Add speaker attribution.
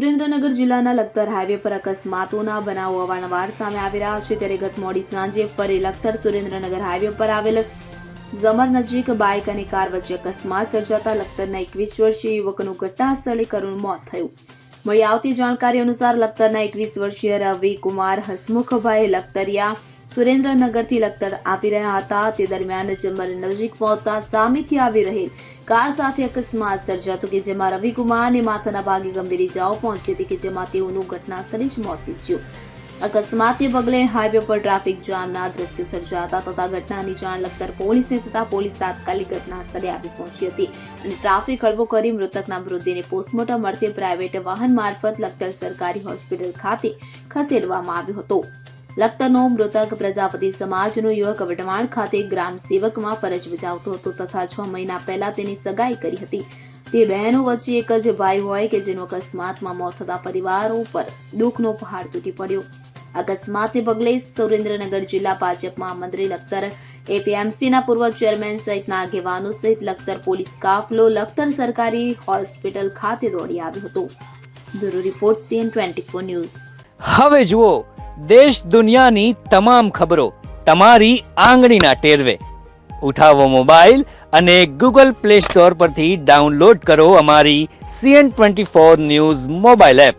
Speaker 1: સુરેન્દ્રનગર જિલ્લાના લખતર હાઈવે પર અકસ્માતોના બનાવો અવારનવાર સામે આવી રહ્યા છે, ત્યારે ગત મોડી સાંજે ફરી લખતર સુરેન્દ્રનગર હાઈવે પર આવેલ ઝમર નજીક બાઇક અને કાર વચ્ચે અકસ્માત સર્જાતા લખતરના 21 વર્ષીય યુવકનું ઘટના સ્થળે કરુણ મોત થયું. મળી આવતી જાણકારી અનુસાર લખતરના 21 વર્ષીય રવિ કુમાર હસમુખભાઈ લખતરિયા સુરેન્દ્રનગરથી લખતર આવી રહ્યા હતા. તે દરમિયાન ઝમર નજીક પહોંચતા સામેથી આવી રહેલ કાર સાથે અકસ્માત સર્જાતો કે જેમાં રવિકુમારને માથાના ભાગે ગંભીર ઇજાઓ પહોંચી હતી, કે જેમાં તેઓનું ઘટનાસ્થળે જ મોત નીપજ્યું. અકસ્માતને પગલે હાઈવે પર ટ્રાફિક જામના દ્રશ્યો સર્જાતા તથા ઘટનાની જાણ લખતર પોલીસને થતા પોલીસ તાત્કાલિક ઘટનાસ્થળે આવી પહોંચી હતી અને ટ્રાફિક હળવો કરી મૃતકના મૃતદેહને પોસ્ટમોર્ટમ અર્થે પ્રાઇવેટ વાહન મારફત લખતર સરકારી હોસ્પિટલ ખાતે ખસેડવામાં આવ્યો હતો. લખતરનો મૃતક પ્રજાપતિ સમાજનો યુવક વઢવાણ ખાતે ગ્રામ સેવકમાં ફરજ બજાવતો હતો તથા 6 મહિના પહેલા તેની સગાઈ કરી હતી. તે બહેનો વચ્ચે એક જ ભાઈ હોય કે જેનું અકસ્માતમાં મોત થતા પરિવારો પર દુઃખનો પહાડ તૂટી પડ્યો. અકસ્માતને પગલે સુરેન્દ્રનગર જિલ્લા ભાજપ મહામંત્રી લખતર એપીએમસીના પૂર્વ ચેરમેન સહિતના આગેવાનો સહિત લખતર પોલીસ કાફલો લખતર સરકારી હોસ્પિટલ ખાતે દોડી આવ્યો હતો. Bureau report CN24 news.
Speaker 2: હવે જુઓ દેશ દુનિયાની તમામ ખબરો તમારી આંગળીના ટેરવે. ઉઠાવો મોબાઈલ અને Google Play Store પરથી ડાઉનલોડ કરો અમારી CN24 ન્યૂઝ મોબાઈલ એપ.